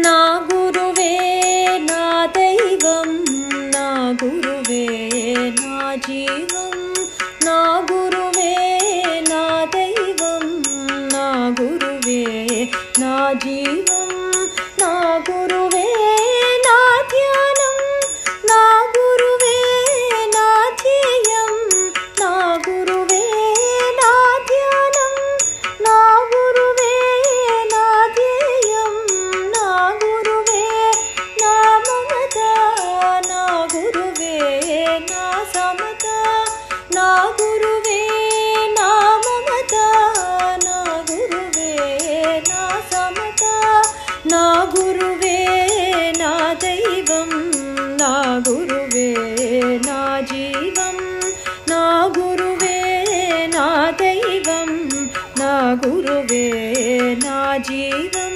నా గురువే నా దైవం, నా గురువే నా జీవం, నా గురువే నా దైవం, నా గురువే నా జీవం, నా గురువే నా ధ్యానం, నా గురువే నా ధ్యేయం, నా గురువే నా ధ్యానం, నా గురువే నా ధ్యేయం, నా గురువే నా మమత, నా గురువే నా సమత, నా గురువే నా మమత, నా గురువే నా సమత, నా గురువే నా దైవం, నా గురువే నా జీవం, నా గురువే నా దైవం, నా గురువే నా జీవం.